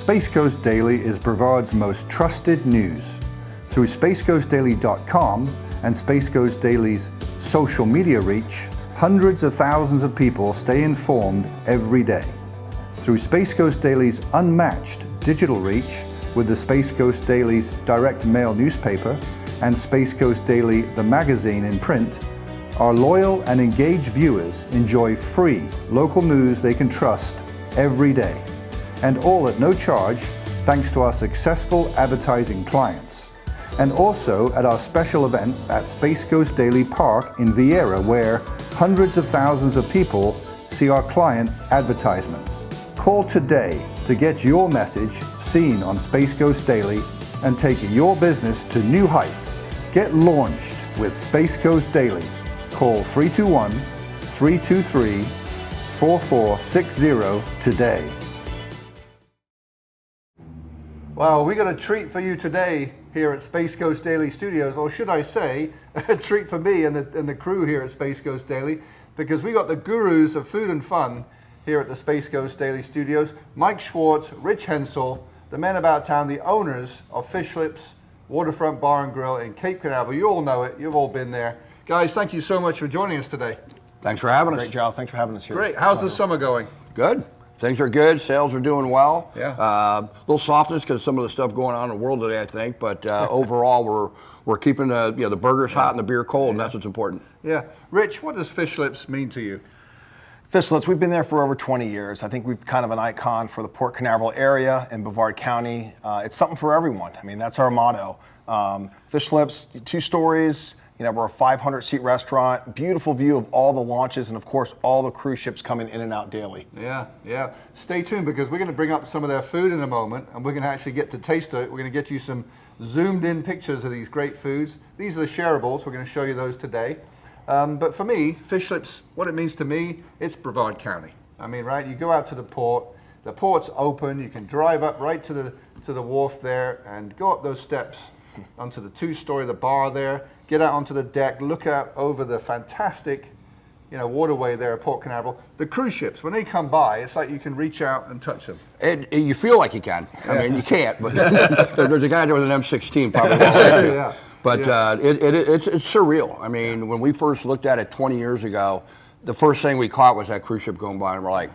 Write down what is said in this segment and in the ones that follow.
Space Coast Daily is Brevard's most trusted news. Through spacecoastdaily.com and Space Coast Daily's social media reach, hundreds of thousands of people stay informed every day. Through Space Coast Daily's unmatched digital reach with the Space Coast Daily's direct mail newspaper and Space Coast Daily the magazine in print, our loyal and engaged viewers enjoy free local news they can trust every day, and all at no charge thanks to our successful advertising clients. And also at our special events at Space Coast Daily Park in Vieira, where hundreds of thousands of people see our clients' advertisements. Call today to get your message seen on Space Coast Daily and take your business to new heights. Get launched with Space Coast Daily. Call 321-323-4460 today. Well, we got a treat for you today here at Space Coast Daily Studios, or should I say, a treat for me and the crew here at Space Coast Daily, because we got the gurus of food and fun here at the Space Coast Daily Studios, Mike Schwartz, Rich Hensel, the men about town, the owners of Fishlips Waterfront Bar and Grill in Cape Canaveral. You all know it. You've all been there. Guys, thank you so much for joining us today. Thanks for having us. Great, Giles. Thanks for having us here. Great. How's the summer going? Good. Things are good. Sales are doing well. Yeah. A little softness because some of the stuff going on in the world today, I think. But overall, we're keeping the burgers hot and the beer cold, and that's what's important. Yeah. Rich, what does Fishlips mean to you? Fishlips, we've been there for over 20 years. I think we're kind of an icon for the Port Canaveral area and Brevard County. It's something for everyone. I mean, that's our motto. Fishlips, 2 stories. We're a 500-seat restaurant, beautiful view of all the launches, and of course, all the cruise ships coming in and out daily. Yeah. Stay tuned because we're going to bring up some of their food in a moment, and we're going to actually get to taste it. We're going to get you some zoomed-in pictures of these great foods. These are the shareables. We're going to show you those today. But for me, Fishlips, what it means to me, it's Brevard County. I mean, right? You go out to the port. The port's open. You can drive up right to the wharf there and go up those steps onto the 2-story, the bar there. Get out onto the deck, look out over the fantastic, waterway there at Port Canaveral. The cruise ships, when they come by, it's like you can reach out and touch them. You feel like you can. I mean, you can't, but there's a guy there with an M16 probably. Yeah. But it's surreal. I mean, when we first looked at it 20 years ago, the first thing we caught was that cruise ship going by, and we're like,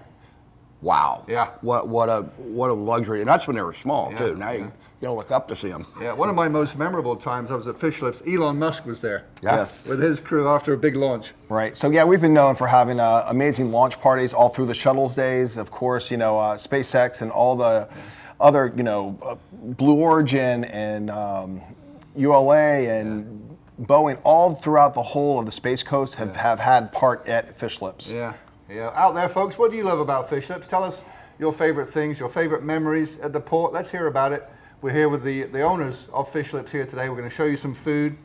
wow. Yeah. What a luxury. And that's when they were small, too. Now you look up to see them. Yeah, one of my most memorable times, I was at Fishlips. Elon Musk was there. Yes. With his crew after a big launch. Right. So, we've been known for having amazing launch parties all through the shuttles days. Of course, SpaceX and all the other, Blue Origin and ULA and Boeing, all throughout the whole of the Space Coast have had part at Fishlips. Yeah. Out there, folks, what do you love about Fishlips? Tell us your favorite things, your favorite memories at the port. Let's hear about it. We're here with the owners of Fishlips here today. We're going to show you some food.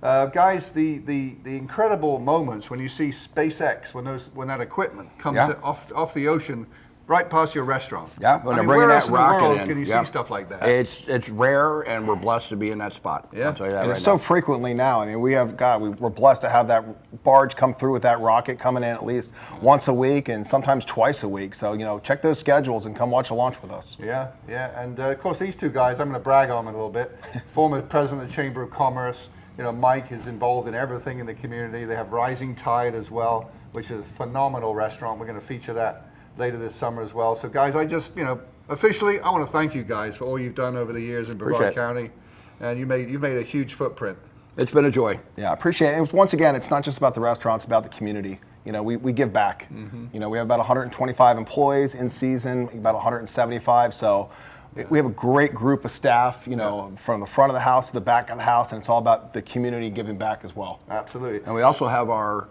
Guys, the incredible moments when you see SpaceX, when that equipment comes off the ocean right past your restaurant. Yeah, when they're bringing that rocket in. Can you see stuff like that? It's rare, and we're blessed to be in that spot. Yeah. I'll tell you that and right it's now. so frequently now. I mean, we're blessed to have that barge come through with that rocket coming in at least once a week and sometimes twice a week. So, check those schedules and come watch a launch with us. Yeah. And of course, these 2 guys, I'm going to brag on them a little bit. Former president of the Chamber of Commerce. Mike is involved in everything in the community. They have Rising Tide as well, which is a phenomenal restaurant. We're going to feature that later this summer as well. So guys, I just, officially, I want to thank you guys for all you've done over the years in Brevard County. And you've made a huge footprint. It's been a joy. Yeah, I appreciate it. Once again, it's not just about the restaurant, it's about the community. We give back. We have about 125 employees in season, about 175. So we have a great group of staff, from the front of the house to the back of the house, and it's all about the community giving back as well. Absolutely. And we also have our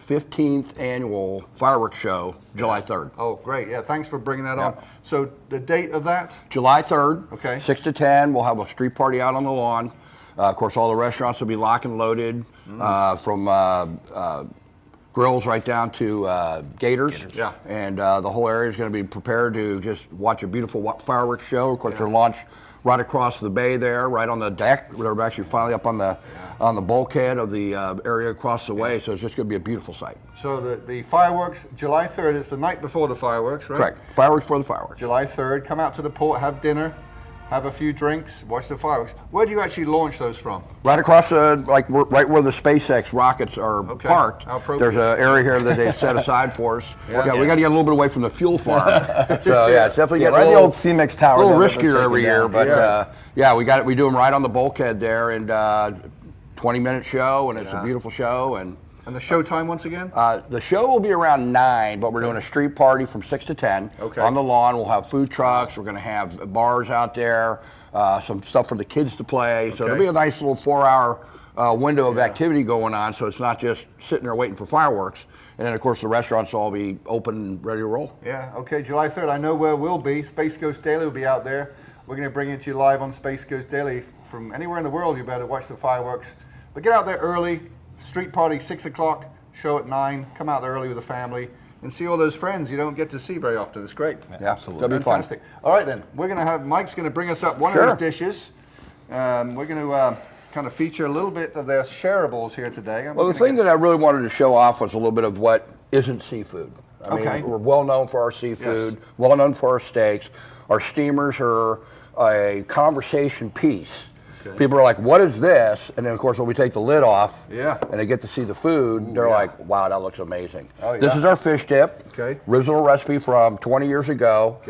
15th annual fireworks show, July 3rd. Oh, great. Yeah, thanks for bringing that up. So the date of that? July 3rd, okay. 6 to 10. We'll have a street party out on the lawn. Of course, all the restaurants will be lock and loaded from grills right down to gators. Yeah. And the whole area is going to be prepared to just watch a beautiful fireworks show. Of course, they're launched right across the bay there, right on the deck. We're actually finally up on the bulkhead of the area across the way. So it's just going to be a beautiful sight. So the fireworks, July 3rd, it's the night before the fireworks, right? Correct. Fireworks for the fireworks. July 3rd, come out to the port, have dinner, have a few drinks, watch the fireworks. Where do you actually launch those from? Right across, right where the SpaceX rockets are parked. There's an area here that they set aside for us. We got to get a little bit away from the fuel farm. So it's definitely getting right. The old CMix tower. A little riskier every year, but we do them right on the bulkhead there, and 20-minute show, and it's a beautiful show. And the show time once again? The show will be around 9, but we're doing a street party from 6 to 10. On the lawn, we'll have food trucks. We're going to have bars out there, some stuff for the kids to play. So it'll be a nice little 4-hour window of activity going on. So it's not just sitting there waiting for fireworks. And then, of course, the restaurants will all be open and ready to roll. Yeah, okay, July 3rd. I know where we'll be. Space Ghost Daily will be out there. We're going to bring it to you live on Space Ghost Daily. From anywhere in the world, you better watch the fireworks. But get out there early. Street party 6 o'clock, show at 9. Come out there early with the family and see all those friends you don't get to see very often. It's great. Yeah, absolutely. It'll be fantastic. All right then, we're going to have Mike's going to bring us up one of his dishes. We're going to kind of feature a little bit of their shareables here today. Well, the thing that I really wanted to show off was a little bit of what isn't seafood. I mean, we're well known for our seafood, well known for our steaks. Our steamers are a conversation piece. People are like, what is this? And then, of course, when we take the lid off and they get to see the food, they're like, wow, that looks amazing. This is our fish dip. Original recipe from 20 years ago.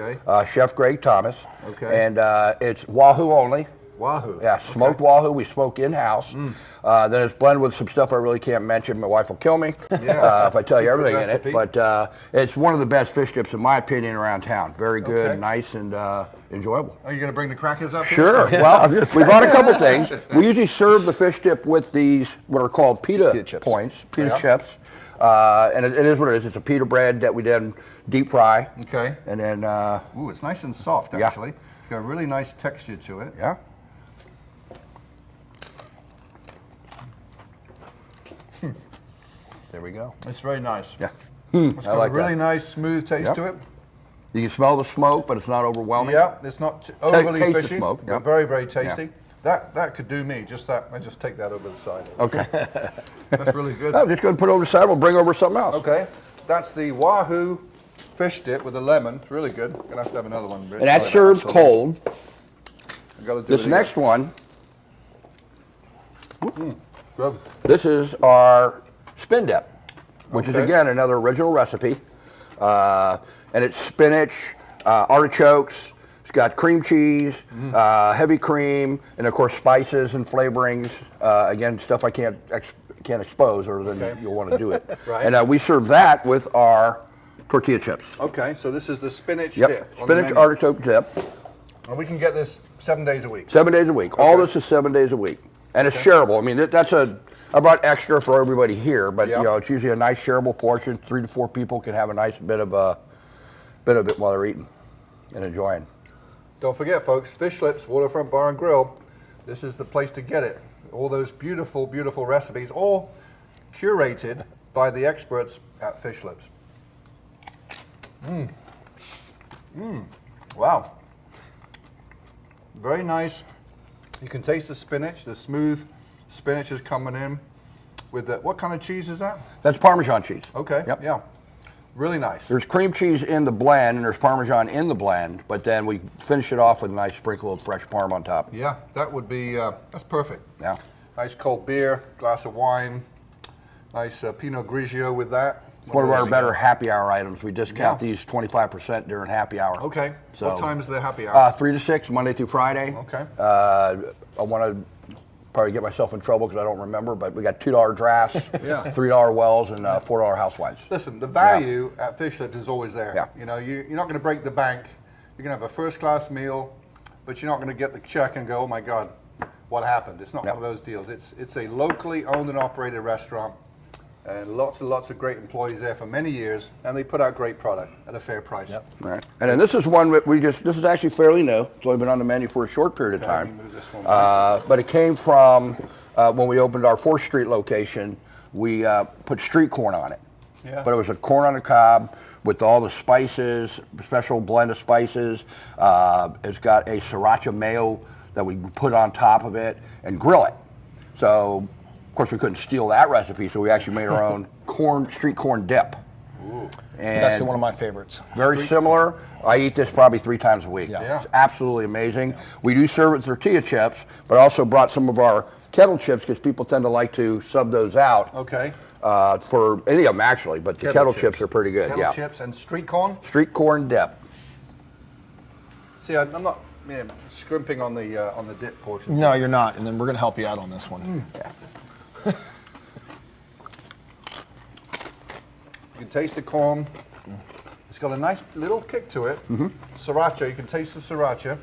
Chef Greg Thomas. And it's wahoo only. Wahoo. Yeah, smoked wahoo. We smoke in-house. Then it's blended with some stuff I really can't mention. My wife will kill me if I tell you everything in it. But it's one of the best fish dips, in my opinion, around town. Very good, nice, and enjoyable. Are you going to bring the crackers up? Sure. Well, we brought a couple things. We usually serve the fish dip with these, what are called pita chips. Pita chips. And it is what it is. It's a pita bread that we then deep fry. Okay. And then... ooh, it's nice and soft, actually. It's got a really nice texture to it. Yeah. There we go. It's very nice. Yeah. It's got a really nice, smooth taste to it. You can smell the smoke, but it's not overwhelming. Yeah, it's not overly fishy, smoke. but very, very tasty. That could do me, just that. I just take that over the side. Okay. That's really good. I'm just going to put it over the side. We'll bring over something else. Okay. That's the wahoo fish dip with the lemon. It's really good. Going to have another one. And that serves cold. This next one, good. This is our spin dip, which is, again, another original recipe. And it's spinach, artichokes. It's got cream cheese, heavy cream, and of course spices and flavorings. Again, stuff I can't expose, or then you'll want to do it. And we serve that with our tortilla chips. Okay, so this is the spinach dip. Spinach artichoke dip. And we can get this 7 days a week. 7 days a week. All this is 7 days a week, and it's shareable. I mean, that's I brought extra for everybody here, but you know, it's usually a nice shareable portion. 3 to 4 people can have a nice bit of it while they're eating and enjoying. Don't forget, folks, Fishlips Waterfront Bar and Grill. This is the place to get it. All those beautiful, beautiful recipes, all curated by the experts at Fishlips. Wow. Very nice. You can taste the spinach. The smooth spinach is coming in with the, what kind of cheese is that? That's Parmesan cheese. Okay, yeah. Really nice. There's cream cheese in the blend, and there's Parmesan in the blend, but then we finish it off with a nice sprinkle of fresh Parm on top. Yeah, that would be, that's perfect. Yeah. Nice cold beer, glass of wine, nice Pinot Grigio with that. One of our better happy hour items. We discount these 25% during happy hour. Okay. So, what time is the happy hour? 3 to 6, Monday through Friday. Okay. I want to probably get myself in trouble because I don't remember, but we got $2 drafts, $3 wells, and $4 house wines. Listen, the value at Fishlips is always there. Yeah. You know, you're not going to break the bank. You're going to have a first-class meal, but you're not going to get the check and go, oh my God, what happened? It's not one of those deals. It's a locally owned and operated restaurant, and lots and lots of great employees there for many years, and they put out great product at a fair price. Right. And then this is one that this is actually fairly new. It's only been on the menu for a short period of time. Move this one but it came from when we opened our 4th Street location. We put street corn on it. but it was a corn on the cob with all the spices, special blend of spices. It's got a sriracha mayo that we put on top of it and grill it. So, of course, we couldn't steal that recipe, so we actually made our own street corn dip. Ooh. And it's actually one of my favorites. Very similar. I eat this probably 3 times a week. Yeah. It's absolutely amazing. We do serve it with tortilla chips, but also brought some of our kettle chips because people tend to like to sub those out. Okay. For any of them actually, but the kettle chips are pretty good. Kettle chips and street corn? Street corn dip. See, I'm not scrimping on the dip portion. No, you're not, and then we're going to help you out on this one. Yeah. You can taste the corn. It's got a nice little kick to it. Sriracha, you can taste the sriracha.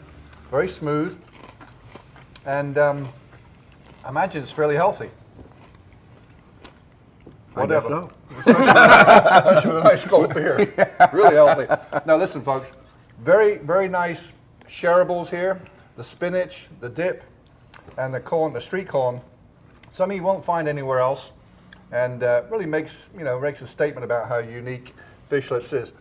Very smooth. And I imagine it's fairly healthy. Whatever. Especially with a nice cold beer. Really healthy. Now listen, folks. Very, very nice shareables here. The spinach, the dip, and the corn, the street corn. Some you won't find anywhere else. And really makes a statement about how unique Fishlips is.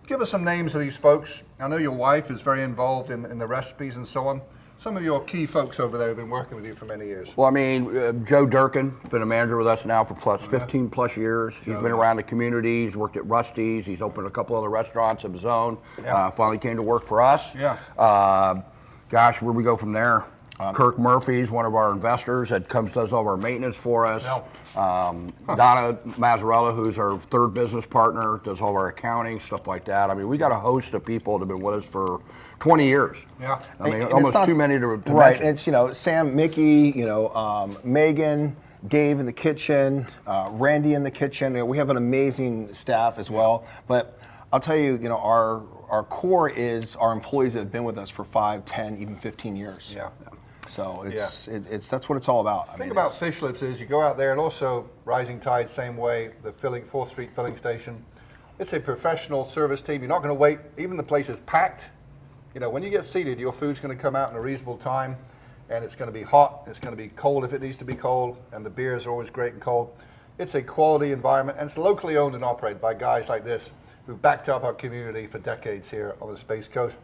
Give us some names of these folks. I know your wife is very involved in the recipes and so on. Some of your key folks over there have been working with you for many years. Well, I mean, Joe Durkin, been a manager with us now for 15 plus years. He's been around the community. He's worked at Rusty's. He's opened a couple other restaurants of his own. Finally came to work for us. Yeah. Gosh, where we go from there? Kirk Murphy's one of our investors that does all of our maintenance for us. Yeah. Donna Mazzarella, who's our third business partner, does all of our accounting, stuff like that. I mean, we got a host of people that have been with us for 20 years. Yeah. I mean, And almost it's not, too many to right, mention. it's, Sam, Mickey, Megan, Dave in the kitchen, Randy in the kitchen. We have an amazing staff as well. But I'll tell you, our core is our employees that have been with us for 5, 10, even 15 years. Yeah. So that's what it's all about. The thing about Fishlips is you go out there, and also Rising Tide, same way, the 4th Street filling station. It's a professional service team. You're not going to wait. Even the place is packed. When you get seated, your food's going to come out in a reasonable time, and it's going to be hot. It's going to be cold if it needs to be cold, and the beers are always great and cold. It's a quality environment, and it's locally owned and operated by guys like this who've backed up our community for decades here on the Space Coast.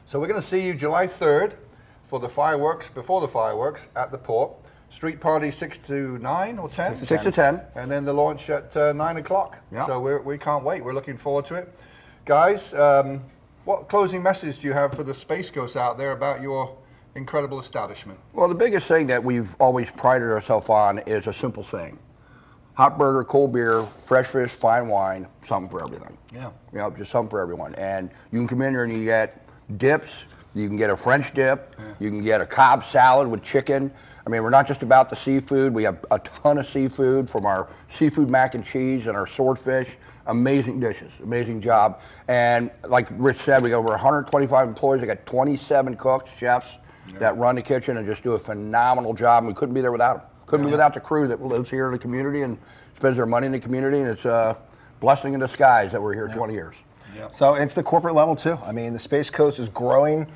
So we're going to see you July 3rd. For the fireworks, before the fireworks, at the port. Street party 6 to 9 or 10? 6 to 10. And then the launch at 9 o'clock. Yeah. So we can't wait. We're looking forward to it. Guys, what closing message do you have for the Space Coast out there about your incredible establishment? Well, the biggest thing that we've always prided ourselves on is a simple saying. Hot burger, cold beer, fresh fish, fine wine, something for everything. Yeah. Just something for everyone. And you can come in here and you get dips. You can get a French dip. You can get a Cobb salad with chicken. I mean, we're not just about the seafood. We have a ton of seafood, from our seafood mac and cheese and our swordfish. Amazing dishes, amazing job. And like Rich said, we got over 125 employees. We got 27 cooks, chefs that run the kitchen and just do a phenomenal job. And we couldn't be there without them. Couldn't be without the crew that lives here in the community and spends their money in the community. And it's a blessing in disguise that we're here 20 years. Yep. So it's the corporate level too. I mean, the Space Coast is growing,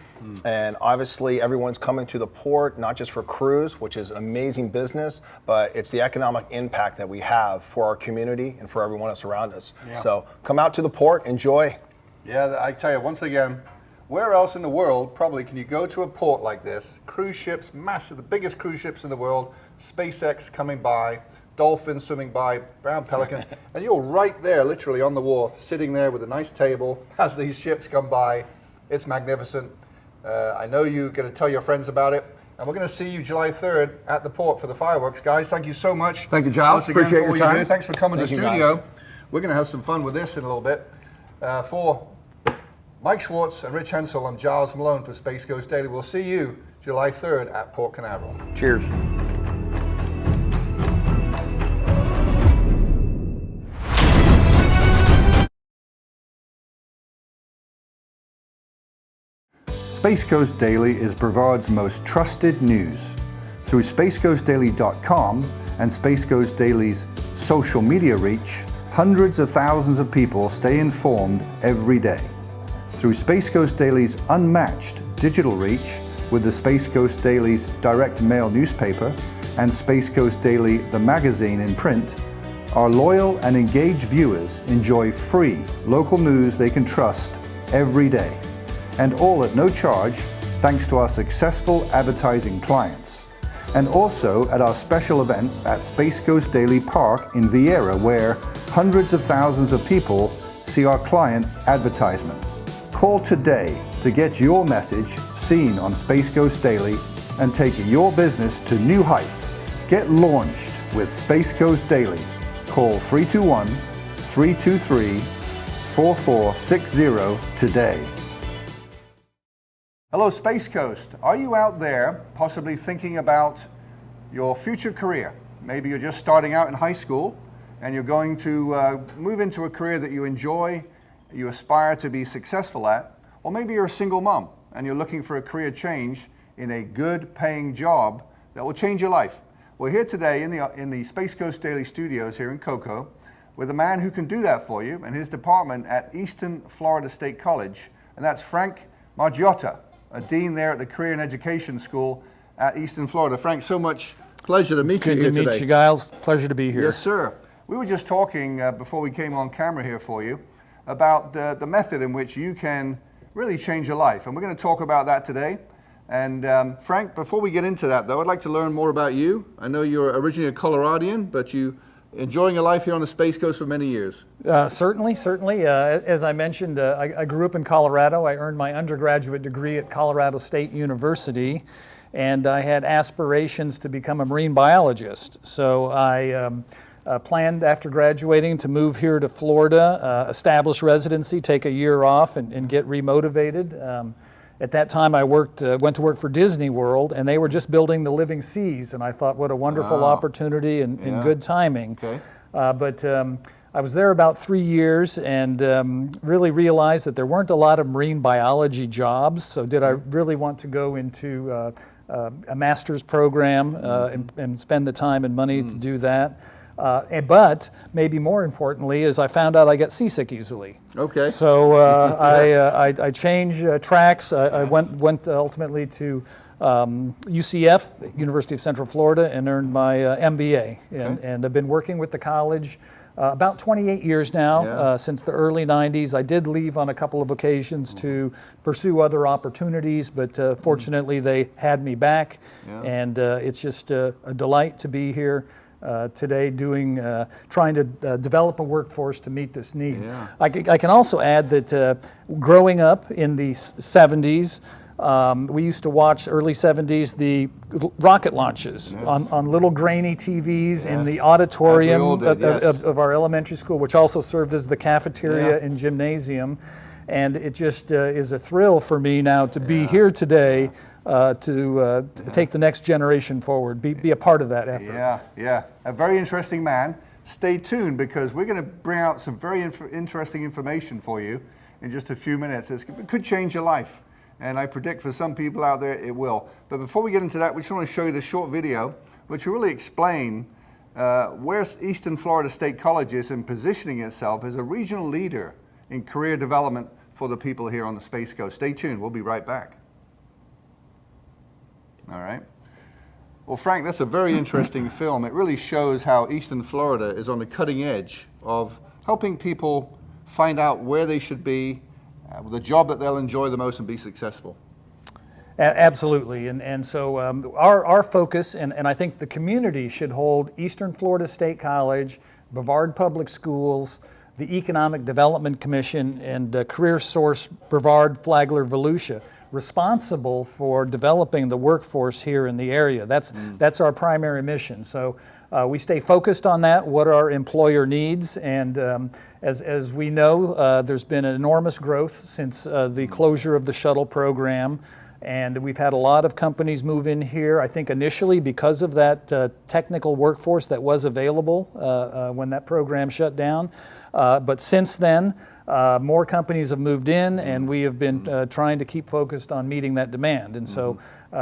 and obviously everyone's coming to the port, not just for cruise, which is an amazing business, but it's the economic impact that we have for our community and for everyone else around us. Yeah. So come out to the port, enjoy. Yeah, I tell you, once again, where else in the world probably can you go to a port like this? Cruise ships, massive, the biggest cruise ships in the world, SpaceX coming by, dolphins swimming by, brown pelicans, and you're right there, literally on the wharf, sitting there with a nice table as these ships come by. It's magnificent. I know you're going to tell your friends about it, and we're going to see you July 3rd at the port for the fireworks. Guys, thank you so much. Thank you, Giles. Once again, Appreciate for all your time. you do. Thanks for coming to the Thank you, studio. guys. We're going to have some fun with this in a little bit. For Mike Schwartz and Rich Hensel, I'm Giles Malone for Space Coast Daily. We'll see you July 3rd at Port Canaveral. Cheers. Space Coast Daily is Brevard's most trusted news. Through spacecoastdaily.com and Space Coast Daily's social media reach, hundreds of thousands of people stay informed every day. Through Space Coast Daily's unmatched digital reach with the Space Coast Daily's direct mail newspaper and Space Coast Daily, the magazine in print, Our loyal and engaged viewers enjoy free local news they can trust every day, and all at no charge thanks to our successful advertising clients. And also at our special events at Space Coast Daily Park in Vieira, where hundreds of thousands of people see our clients' advertisements. Call today to get your message seen on Space Coast Daily and take your business to new heights. Get launched with Space Coast Daily. Call 321-323-4460 today. Hello, Space Coast. Are you out there possibly thinking about your future career? Maybe you're just starting out in high school and you're going to move into a career that you enjoy, you aspire to be successful at, or maybe you're a single mom and you're looking for a career change in a good paying job that will change your life. We're here today in the Space Coast Daily Studios here in Cocoa with a man who can do that for you and his department at Eastern Florida State College, and that's Frank Margiotta, a dean there at the Career and Education School at Eastern Florida. Frank, so much pleasure to meet you here today. Good to meet you, Giles. Pleasure to be here. Yes, sir. We were just talking before we came on camera here for you about the method in which you can really change your life, and we're going to talk about that today. And Frank, before we get into that though, I'd like to learn more about you. I know you're originally a Coloradian, but you enjoying your life here on the Space Coast for many years. Certainly. As I mentioned, I grew up in Colorado. I earned my undergraduate degree at Colorado State University, and I had aspirations to become a marine biologist. So I planned after graduating to move here to Florida, establish residency, take a year off, and get remotivated. At that time, I went to work for Disney World, and they were just building the Living Seas, and I thought, what a wonderful opportunity and good timing. Okay. But I was there about 3 years and really realized that there weren't a lot of marine biology jobs, so did I really want to go into a master's program and spend the time and money to do that? But maybe more importantly is I found out I get seasick easily. Okay. So I changed tracks. I went ultimately to UCF, University of Central Florida, and earned my MBA. And I've been working with the college about 28 years now, since the early 90s. I did leave on a couple of occasions to pursue other opportunities, but fortunately they had me back. And it's just a delight to be here today trying to develop a workforce to meet this need. I can also add that growing up in the 70s, we used to watch early 70s the rocket launches on little grainy TVs in the auditorium of our elementary school, which also served as the cafeteria and gymnasium. And it just is a thrill for me now to be here today to take the next generation forward, be a part of that effort. Yeah, a very interesting man. Stay tuned because we're going to bring out some very interesting information for you in just a few minutes. It could change your life, and I predict for some people out there it will. But before we get into that, we just want to show you this short video which will really explain where Eastern Florida State College is in positioning itself as a regional leader in career development for the people here on the Space Coast. Stay tuned, we'll be right back. All right. Well, Frank, that's a very interesting film. It really shows how Eastern Florida is on the cutting edge of helping people find out where they should be, the job that they'll enjoy the most and be successful. Absolutely, and so our focus, and I think the community should hold Eastern Florida State College, Brevard Public Schools, the Economic Development Commission, and Career Source Brevard Flagler Volusia responsible for developing the workforce here in the area. That's our primary mission. So we stay focused on that, what our employer needs, and as we know, there's been an enormous growth since the closure of the shuttle program, and we've had a lot of companies move in here, I think initially because of that technical workforce that was available when that program shut down. But since then, more companies have moved in, and we have been trying to keep focused on meeting that demand. And so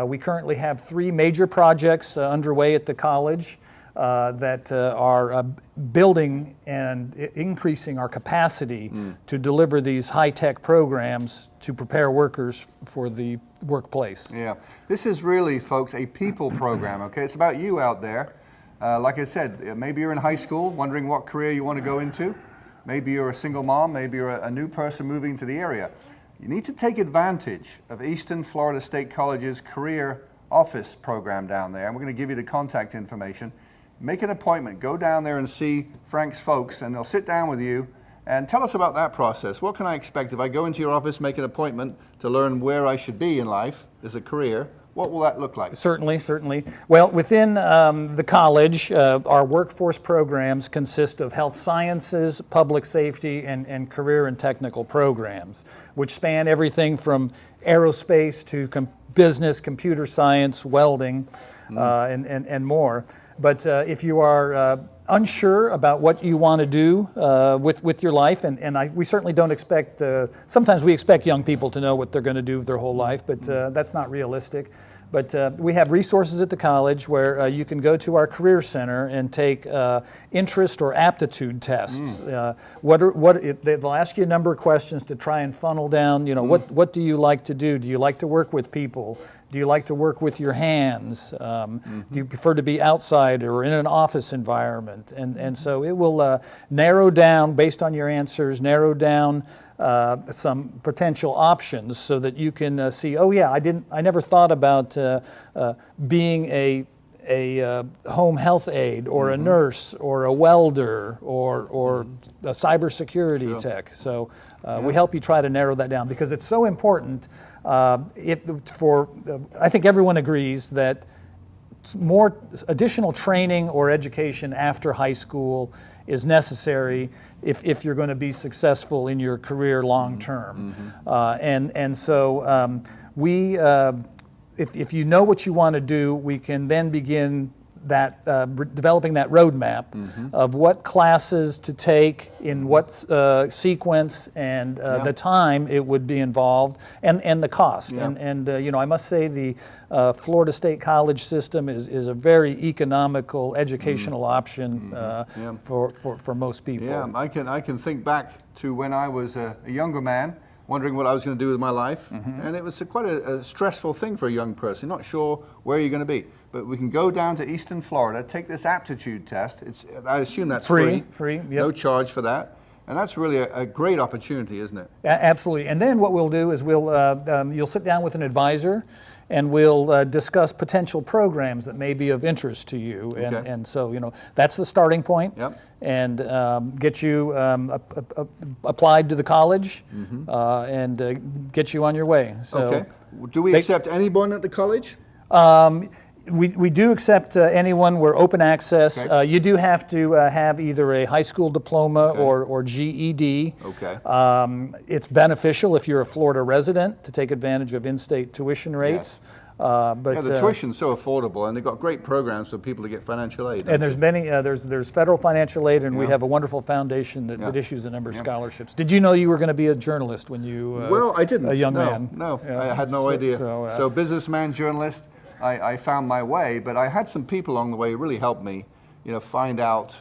we currently have 3 major projects underway at the college that are building and increasing our capacity to deliver these high-tech programs to prepare workers for the workplace. Yeah, this is really, folks, a people program, okay? It's about you out there. Like I said, maybe you're in high school wondering what career you want to go into. Maybe you're a single mom, maybe you're a new person moving to the area. You need to take advantage of Eastern Florida State College's career office program down there. And we're going to give you the contact information. Make an appointment, go down there and see Frank's folks, and they'll sit down with you and tell us about that process. What can I expect if I go into your office, make an appointment to learn where I should be in life as a career? What will that look like? Certainly, certainly. Well, within the college, our workforce programs consist of health sciences, public safety, and career and technical programs, which span everything from aerospace to business, computer science, welding, and more. But if you are unsure about what you want to do with your life, and we certainly don't expect, sometimes we expect young people to know what they're going to do with their whole life, but that's not realistic. But we have resources at the college where you can go to our career center and take interest or aptitude tests. They'll ask you a number of questions to try and funnel down, what do you like to do? Do you like to work with people? Do you like to work with your hands? Do you prefer to be outside or in an office environment? And so it will narrow down, based on your answers, some potential options so that you can see, oh yeah, I never thought about being a home health aide or a nurse or a welder or a cybersecurity tech. So we help you try to narrow that down because it's so important. I think everyone agrees that more additional training or education after high school is necessary if you're going to be successful in your career long term. So if you know what you want to do, we can then begin that developing that roadmap of what classes to take in what sequence and the time it would be involved and the cost. I must say the Florida State College system is a very economical educational option for most people. Yeah, I can think back to when I was a younger man, wondering what I was going to do with my life, and it was quite a stressful thing for a young person, not sure where you're going to be. But we can go down to Eastern Florida, take this aptitude test. I assume that's free. Yep. No charge for that. And that's really a great opportunity, isn't it? Absolutely. And then what we'll do is you'll sit down with an advisor and we'll discuss potential programs that may be of interest to you. And so, that's the starting point. Yep. And get you applied to the college and get you on your way. So okay. Do we accept anyone at the college? We do accept anyone. We're open access. Okay. You do have to have either a high school diploma or GED. Okay. It's beneficial if you're a Florida resident to take advantage of in-state tuition rates. Yes. But the tuition's so affordable, and they've got great programs for people to get financial aid. And there's many. There's federal financial aid, and we have a wonderful foundation that issues a number of scholarships. Did you know you were going to be a journalist when you? Well, I didn't. A young man. No, I had no idea. So businessman, journalist. I found my way, but I had some people along the way who really helped me, find out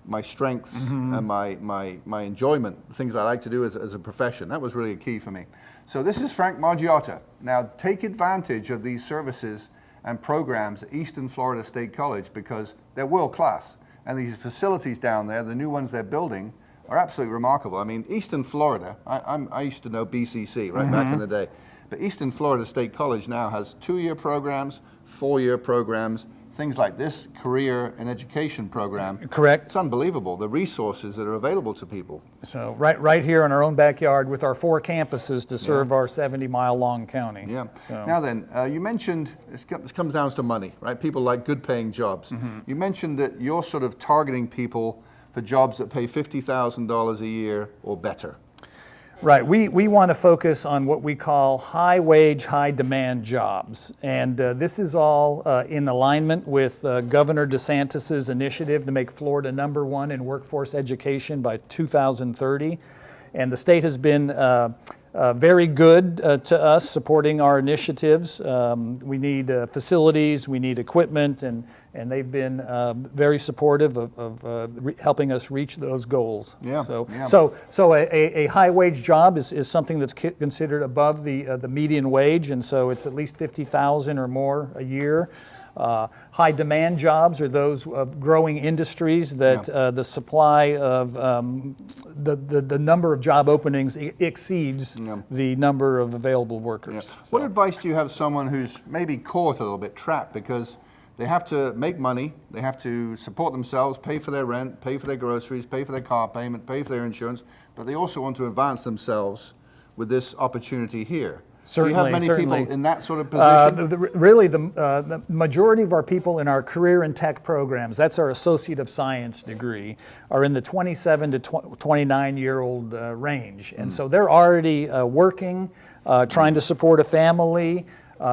my strengths and my enjoyment, things I like to do as a profession. That was really a key for me. So this is Frank Margiotta. Now take advantage of these services and programs at Eastern Florida State College because they're world class. And these facilities down there, the new ones they're building, are absolutely remarkable. I mean, Eastern Florida, I used to know BCC back in the day. But Eastern Florida State College now has 2-year programs, 4-year programs, things like this career and education program. Correct. It's unbelievable, the resources that are available to people. So right here in our own backyard with our 4 campuses to serve our 70-mile-long county. Yeah. So. Now then, you mentioned, this comes down to money, right? People like good paying jobs. You mentioned that you're sort of targeting people for jobs that pay $50,000 a year or better. Right. We want to focus on what we call high wage, high demand jobs. And this is all in alignment with Governor DeSantis's initiative to make Florida #1 in workforce education by 2030. And the state has been very good to us supporting our initiatives. We need facilities, we need equipment, and they've been very supportive of helping us reach those goals. Yeah. So a high wage job is something that's considered above the median wage, and so it's at least $50,000 or more a year. High demand jobs are those growing industries that the supply of the number of job openings exceeds the number of available workers. Yeah. What advice do you have someone who's maybe caught a little bit trapped because they have to make money, they have to support themselves, pay for their rent, pay for their groceries, pay for their car payment, pay for their insurance, but they also want to advance themselves with this opportunity here? Certainly, do you have many certainly. people in that sort of position? Really, the majority of our people in our career and tech programs, that's our Associate of Science degree, are in the 27 to 29-year-old range. And so they're already working, trying to support a family.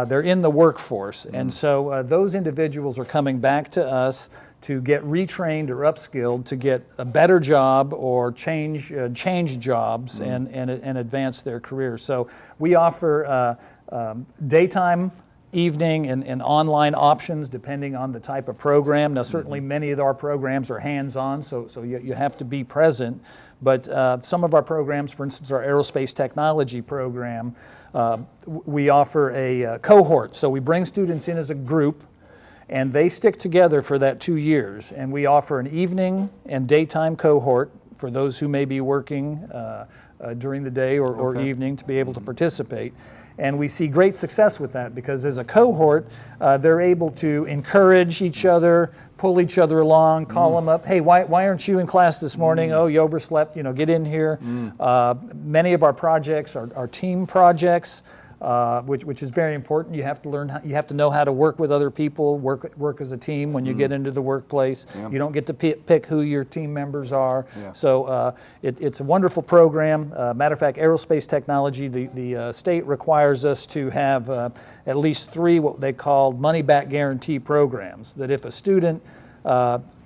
They're in the workforce. And so those individuals are coming back to us to get retrained or upskilled to get a better job or change jobs and advance their career. So we offer daytime, evening, and online options depending on the type of program. Now certainly many of our programs are hands-on, so you have to be present. But some of our programs, for instance our aerospace technology program, we offer a cohort. So we bring students in as a group, and they stick together for that 2 years. And we offer an evening and daytime cohort for those who may be working during the day or evening to be able to participate. And we see great success with that because as a cohort, they're able to encourage each other, pull each other along, call them up. Hey, why aren't you in class this morning? Oh, you overslept, get in here. Many of our projects are team projects. Which is very important. You have to you have to know how to work with other people, work as a team when you get into the workplace. You don't get to pick who your team members are. So it's a wonderful program. Matter of fact, aerospace technology, the state requires us to have at least 3 what they call money-back guarantee programs, that if a student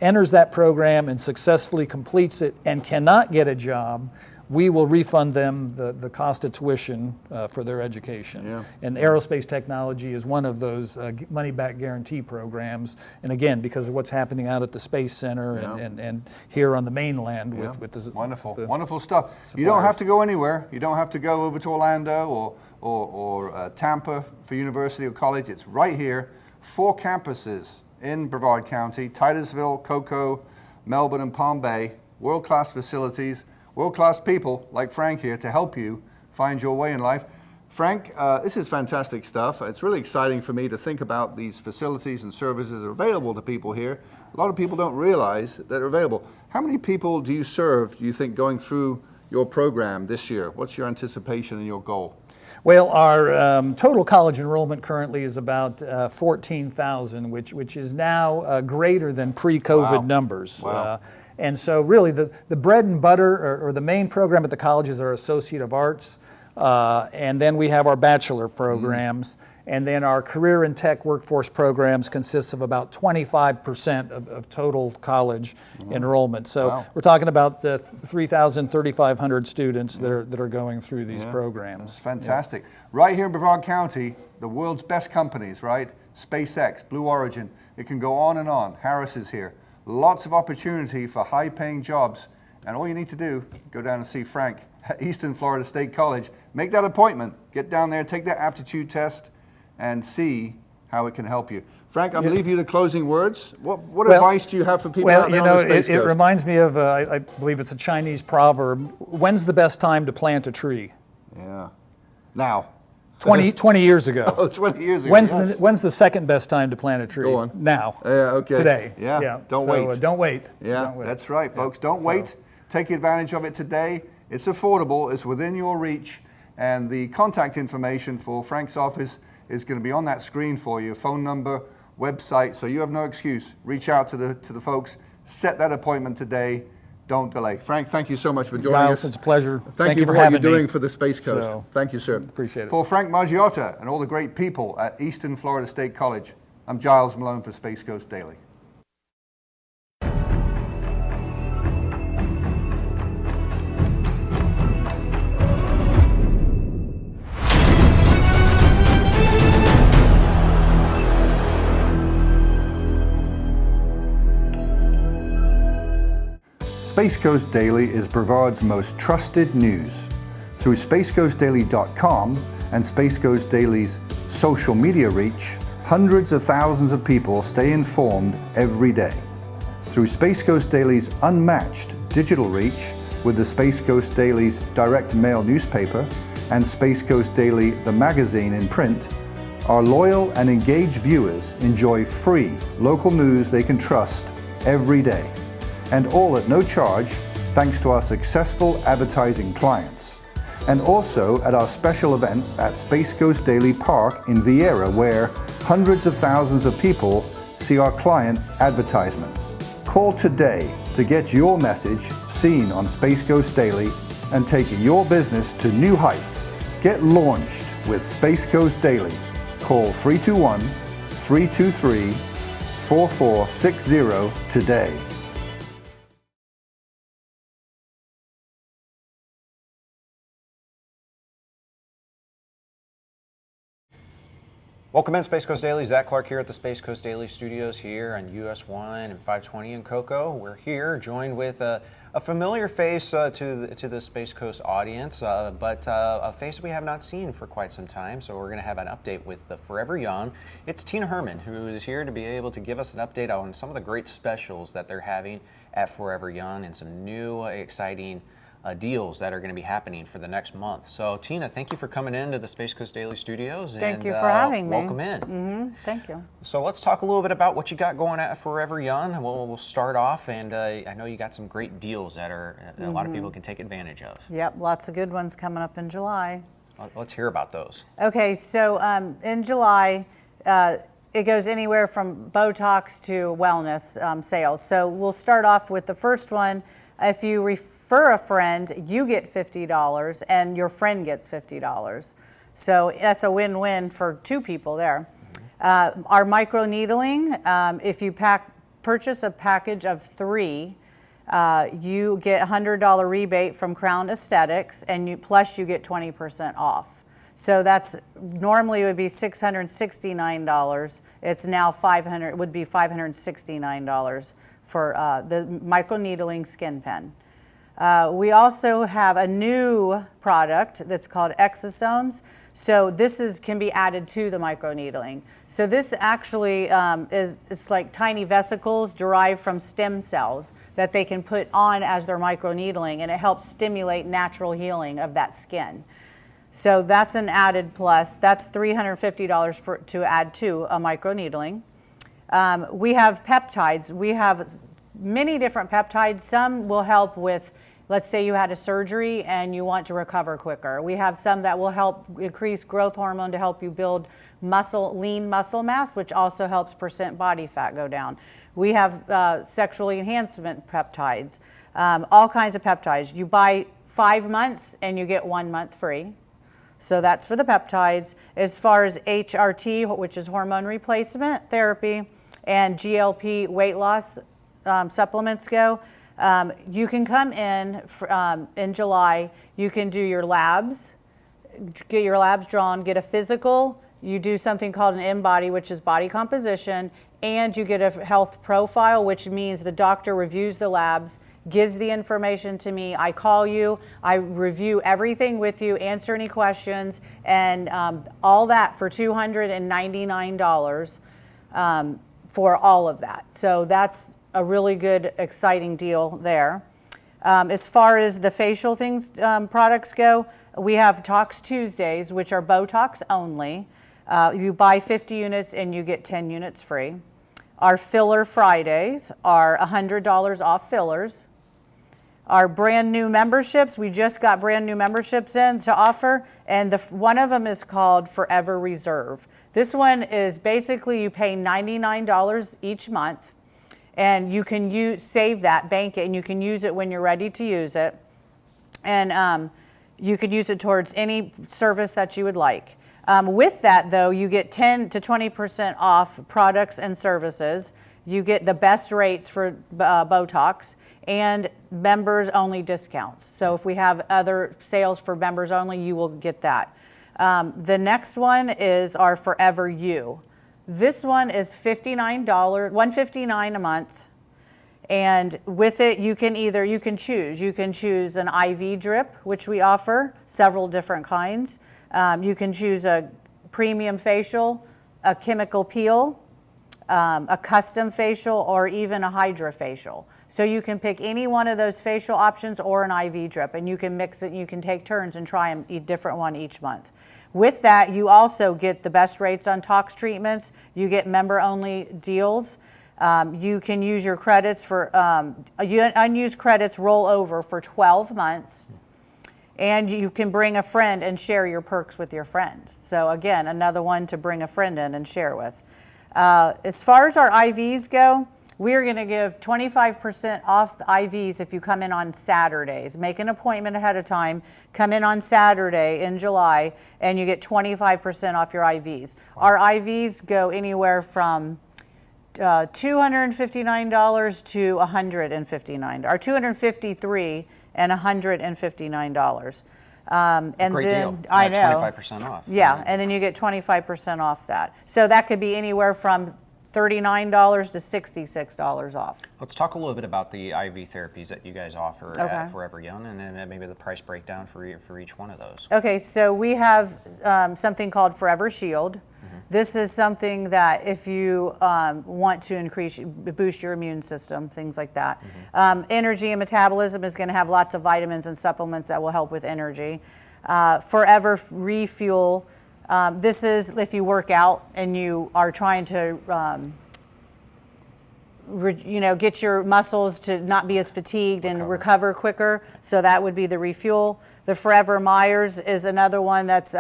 enters that program and successfully completes it and cannot get a job, we will refund them the cost of tuition for their education. And aerospace technology is one of those money-back guarantee programs. And again, because of what's happening out at the Space Center and here on the mainland with the wonderful stuff. You don't have to go anywhere. You don't have to go over to Orlando or Tampa for university or college. It's right here. 4 campuses in Brevard County: Titusville, Cocoa, Melbourne, and Palm Bay. World-class facilities. World-class people like Frank here to help you find your way in life. Frank, this is fantastic stuff. It's really exciting for me to think about these facilities and services that are available to people here. A lot of people don't realize that they're available. How many people do you serve, do you think, going through your program this year? What's your anticipation and your goal? Well, our total college enrollment currently is about 14,000, which is now greater than pre-COVID numbers. Wow. And so really the bread and butter or the main program at the college is our Associate of Arts. And then we have our bachelor programs. And then our career and tech workforce programs consists of about 25% of total college enrollment. So we're talking about 3,000, 3,500 students that are going through these programs. That's fantastic. Right here in Brevard County, the world's best companies, right? SpaceX, Blue Origin, it can go on and on. Harris is here. Lots of opportunity for high-paying jobs, and all you need to do, go down and see Frank at Eastern Florida State College. Make that appointment, get down there, take that aptitude test, and see how it can help you. Frank, I'm going to leave you the closing words. What advice do you have for people out there on the Space Coast? It reminds me of, I believe it's a Chinese proverb, when's the best time to plant a tree? Yeah. Now. 20 years ago. Oh, 20 years ago. When's the second best time to plant a tree? Go on. Now. Yeah, okay. Today. Yeah. Don't wait. Don't wait. Yeah, don't wait. That's right, folks. Don't wait. Take advantage of it today. It's affordable. It's within your reach. And the contact information for Frank's office is going to be on that screen for you. Phone number, website. So you have no excuse. Reach out to the folks. Set that appointment today. Don't delay. Frank, thank you so much for joining us. It's a pleasure. Thank you for what you're doing for the Space Coast. So, thank you, sir. Appreciate it. For Frank Margiotta and all the great people at Eastern Florida State College, I'm Giles Malone for Space Coast Daily. Space Coast Daily is Brevard's most trusted news. Through spacecoastdaily.com and Space Coast Daily's social media reach, hundreds of thousands of people stay informed every day. Through Space Coast Daily's unmatched digital reach with the Space Coast Daily's direct mail newspaper and Space Coast Daily the magazine in print, our loyal and engaged viewers enjoy free local news they can trust every day, and all at no charge thanks to our successful advertising clients. And also at our special events at Space Coast Daily Park in Vieira, where hundreds of thousands of people see our clients' advertisements. Call today to get your message seen on Space Coast Daily and take your business to new heights. Get launched with Space Coast Daily. Call 321-323-4460 today. Welcome in, Space Coast Daily. Zach Clark here at the Space Coast Daily Studios here on US 1 and 520 in Cocoa. We're here joined with a familiar face to the Space Coast audience, but a face we have not seen for quite some time. So we're going to have an update with the Forever Young. It's Tina Herman, who is here to be able to give us an update on some of the great specials that they're having at Forever Young and some new exciting deals that are going to be happening for the next month. So Tina, thank you for coming into the Space Coast Daily Studios. Thank you for having me. Welcome in. Thank you. So let's talk a little bit about what you got going at Forever Young. We'll start off, and I know you got some great deals that a lot of people can take advantage of. Yep, lots of good ones coming up in July. Let's hear about those. Okay, so in July, it goes anywhere from Botox to wellness sales. So we'll start off with the first one. If you refer a friend, you get $50 and your friend gets $50. So that's a win-win for two people there. Our micro needling, if you purchase a package of 3, you get a $100 rebate from Crown Aesthetics, and plus you get 20% off. So that's normally it would be $669. It's now $500. It would be $569 for the micro needling skin pen. We also have a new product that's called Exosomes. So this can be added to the microneedling. So this actually is like tiny vesicles derived from stem cells that they can put on as their microneedling, and it helps stimulate natural healing of that skin. So that's an added plus. That's $350 to add to a microneedling. We have peptides. We have many different peptides. Some will help with, let's say you had a surgery and you want to recover quicker. We have some that will help increase growth hormone to help you build lean muscle mass, which also helps percent body fat go down. We have sexually enhancement peptides, all kinds of peptides. You buy 5 months and you get 1 month free. So that's for the peptides. As far as HRT, which is hormone replacement therapy, and GLP weight loss supplements go, you can come in July. You can do your labs, get your labs drawn, get a physical. You do something called an InBody, which is body composition, and you get a health profile, which means the doctor reviews the labs, gives the information to me. I call you, I review everything with you, answer any questions, and all that for $299 for all of that. So that's a really good, exciting deal there. As far as the facial things, products go, we have Tox Tuesdays, which are Botox only. You buy 50 units and you get 10 units free. Our Filler Fridays are $100 off fillers. Our brand new memberships, we just got brand new memberships in to offer, and one of them is called Forever Reserve. This one is basically you pay $99 each month, and you can save that, bank it, and you can use it when you're ready to use it. And you could use it towards any service that you would like. With that, though, you get 10 to 20% off products and services. You get the best rates for Botox and members only discounts. So if we have other sales for members only, you will get that. The next one is our Forever You. This one is $159 a month. And with it, you can choose. You can choose an IV drip, which we offer several different kinds. You can choose a premium facial, a chemical peel, a custom facial, or even a hydrofacial. So you can pick any one of those facial options or an IV drip, and you can mix it. You can take turns and try a different one each month. With that, you also get the best rates on tox treatments. You get member-only deals. You can use your credits for unused credits roll over for 12 months. And you can bring a friend and share your perks with your friend. So again, another one to bring a friend in and share with. As far as our IVs go, we're going to give 25% off the IVs if you come in on Saturdays. Make an appointment ahead of time, come in on Saturday in July, and you get 25% off your IVs. Wow. Our IVs go anywhere from $259 to $159, or $253 and $159. And great then deal. I know 25% off. Yeah, and then you get 25% off that. So that could be anywhere from $39 to $66 off. Let's talk a little bit about the IV therapies that you guys offer at Forever Young, and then maybe the price breakdown for each one of those. Okay, so we have something called Forever Shield. This is something that if you want to boost your immune system, things like that. Energy and metabolism is going to have lots of vitamins and supplements that will help with energy. Forever Refuel. This is if you work out and you are trying to, get your muscles to not be as fatigued and recover quicker. So that would be the Refuel. The Forever Myers is another one that's,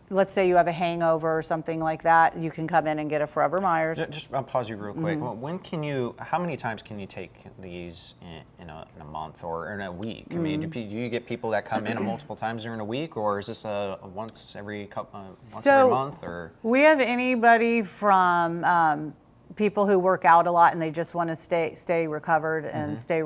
let's say you have a hangover or something like that. You can come in and get a Forever Myers. I'll pause you real quick. Well, how many times can you take these in a month or in a week? I mean, do you get people that come in multiple times during a week, or is this a once every month? Or we have anybody from people who work out a lot and they just want to stay recovered and stay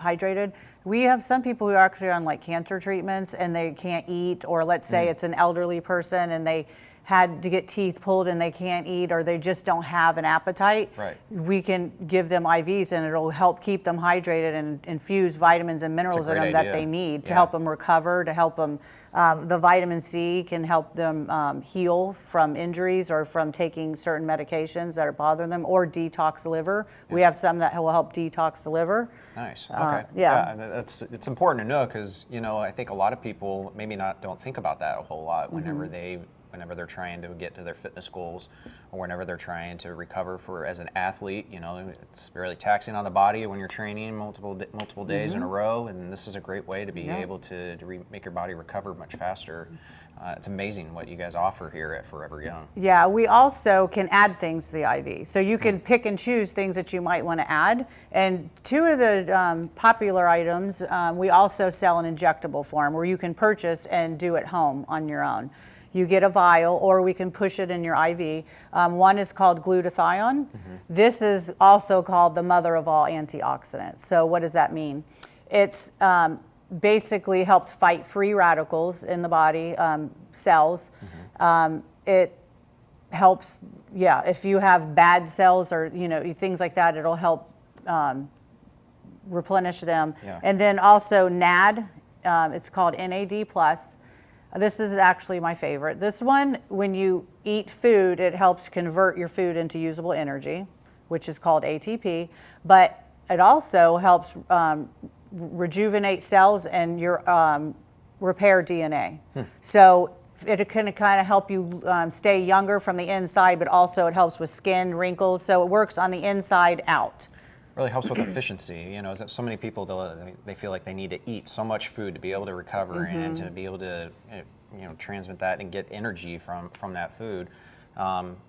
hydrated. We have some people who are actually on like cancer treatments and they can't eat, or let's say it's an elderly person and they had to get teeth pulled and they can't eat, or they just don't have an appetite. Right. We can give them IVs and it'll help keep them hydrated and infuse vitamins and minerals in them that they need to help them recover, to help them. The vitamin C can help them heal from injuries or from taking certain medications that are bothering them, or detox the liver. We have some that will help detox the liver. Nice. Okay. It's important to know, because I think a lot of people maybe don't think about that a whole lot whenever they're trying to get to their fitness goals, or whenever they're trying to recover as an athlete. It's really taxing on the body when you're training multiple days in a row, and this is a great way to be able to make your body recover much faster. It's amazing what you guys offer here at Forever Young. Yeah, we also can add things to the IV. So you can pick and choose things that you might want to add. And two of the popular items, we also sell an injectable form where you can purchase and do at home on your own. You get a vial, or we can push it in your IV. One is called glutathione. This is also called the mother of all antioxidants. So what does that mean? It's basically helps fight free radicals in the body, cells. It helps, if you have bad cells or things like that, it'll help replenish them. And then also NAD, it's called NAD+. This is actually my favorite. This one, when you eat food, it helps convert your food into usable energy, which is called ATP, but it also helps rejuvenate cells and your repair DNA. So it can kind of help you stay younger from the inside, but also it helps with skin, wrinkles, so it works on the inside out. Really helps with efficiency. So many people, they feel like they need to eat so much food to be able to recover and to be able to transmit that and get energy from that food.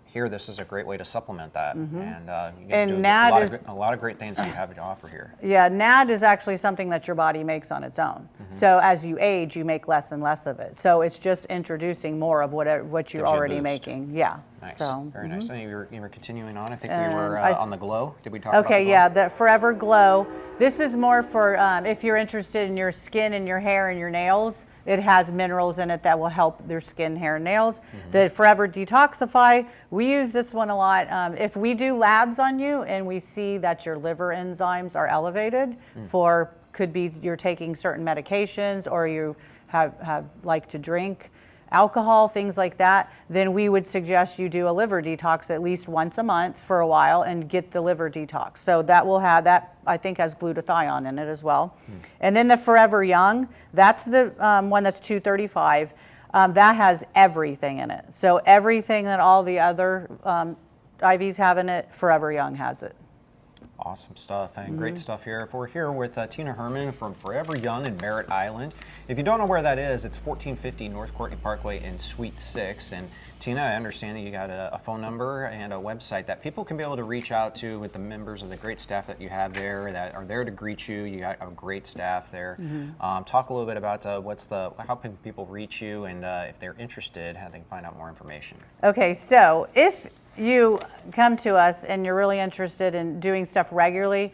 Here, this is a great way to supplement that, and you guys do a lot of great things you have to offer here. Yeah, NAD is actually something that your body makes on its own. So as you age, you make less and less of it. So it's just introducing more of what you're already making. Yeah. Nice. So, very nice. And you were continuing on. I think we were on the glow. Did we talk about Okay, the Forever Glow. This is more for if you're interested in your skin and your hair and your nails. It has minerals in it that will help their skin, hair, and nails. The Forever Detoxify, we use this one a lot. If we do labs on you and we see that your liver enzymes are elevated, could be you're taking certain medications or you have like to drink, alcohol, things like that, then we would suggest you do a liver detox at least once a month for a while and get the liver detox. So that will have, that I think has glutathione in it as well. And then the Forever Young, that's the one that's 235. That has everything in it. So everything that all the other IVs have in it, Forever Young has it. Awesome stuff and great stuff here. If we're here with Tina Herman from Forever Young in Merritt Island. If you don't know where that is, it's 1450 North Courtney Parkway in Suite 6. And Tina, I understand that you got a phone number and a website that people can be able to reach out to with the members of the great staff that you have there that are there to greet you. You got a great staff there. Talk a little bit about how can people reach you, and if they're interested, how they can find out more information. Okay, so if you come to us and you're really interested in doing stuff regularly,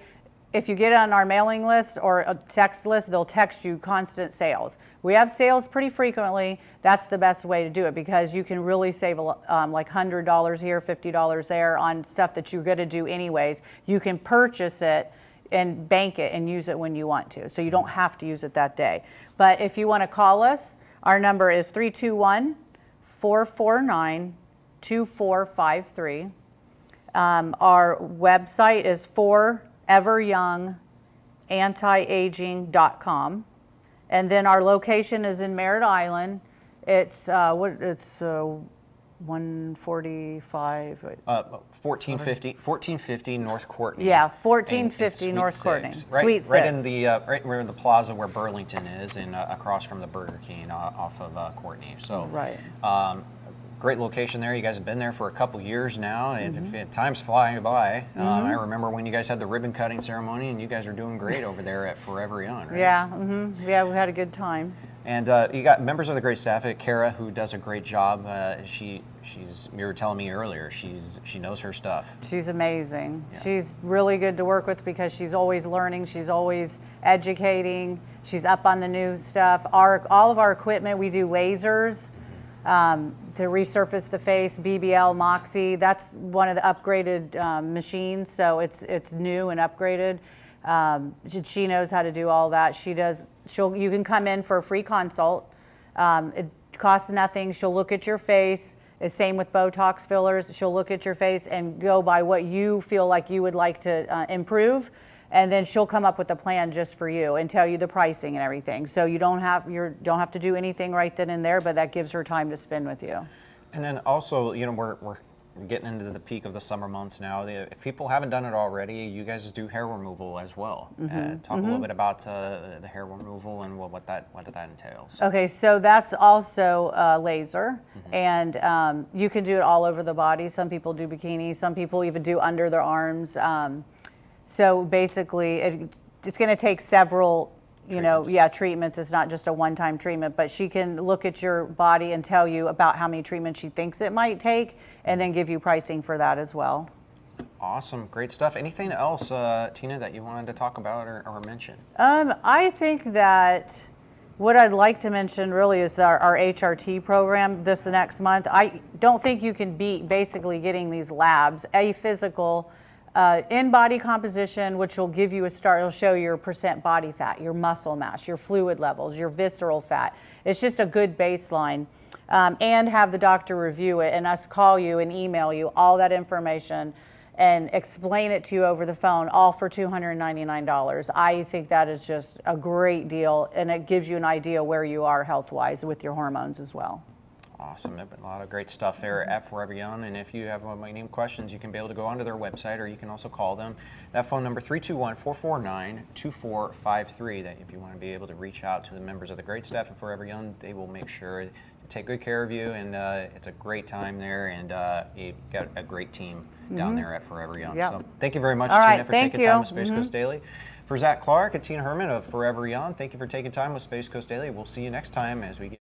if you get on our mailing list or a text list, they'll text you constant sales. We have sales pretty frequently. That's the best way to do it because you can really save like $100 here, $50 there on stuff that you're going to do anyways. You can purchase it and bank it and use it when you want to. So you don't have to use it that day. But if you want to call us, our number is 321-449-2453. Our website is foreveryoungantiaging.com. And then our location is in Merritt Island. It's 145. 1450 North Courtney. Yeah, in 1450 Suite North 6. Courtney. Right, Suite right 6. in the right where the plaza where Burlington is, and across from the Burger King off of Courtney. So Right. Great location there. You guys have been there for a couple years now, and time's flying by. I remember when you guys had the ribbon cutting ceremony, and you guys are doing great over there at Forever Young, right? Yeah, yeah, we had a good time. And you got members of the great staff at Kara, who does a great job. You were telling me earlier, she knows her stuff. She's amazing. Yeah. She's really good to work with because she's always learning. She's always educating. She's up on the new stuff. All of our equipment, we do lasers to resurface the face, BBL, Moxie. That's one of the upgraded machines, so it's new and upgraded. She knows how to do all that. You can come in for a free consult. It costs nothing. She'll look at your face. It's same with Botox fillers. She'll look at your face and go by what you feel like you would like to improve, and then she'll come up with a plan just for you and tell you the pricing and everything. So you don't have to do anything right then and there, but that gives her time to spend with you. And then also, we're getting into the peak of the summer months now. If people haven't done it already, you guys do hair removal as well. Talk a little bit about the hair removal and what that entails. Okay, so that's also laser, and you can do it all over the body. Some people do bikinis. Some people even do under their arms. So basically, it's going to take several, treatments. It's not just a one-time treatment, but she can look at your body and tell you about how many treatments she thinks it might take, and then give you pricing for that as well. Awesome, great stuff. Anything else, Tina, that you wanted to talk about or mention? I think that what I'd like to mention really is our HRT program this next month. I don't think you can beat basically getting these labs, a physical, in body composition, which will give you a start. It'll show your percent body fat, your muscle mass, your fluid levels, your visceral fat. It's just a good baseline. And have the doctor review it and us call you and email you all that information and explain it to you over the phone, all for $299. I think that is just a great deal, and it gives you an idea where you are health-wise with your hormones as well. Awesome. There's been a lot of great stuff there at Forever Young. And if you have any questions, you can be able to go onto their website, or you can also call them. That phone number, 321-449-2453. That if you want to be able to reach out to the members of the great staff at Forever Young, they will make sure to take good care of you. And it's a great time there, and you've got a great team down there at Forever Young. Yep. So thank you very much, All Tina, right, for thank taking time you. with Space Coast Daily. For Zach Clark and Tina Herman of Forever Young, thank you for taking time with Space Coast Daily. We'll see you next time as we get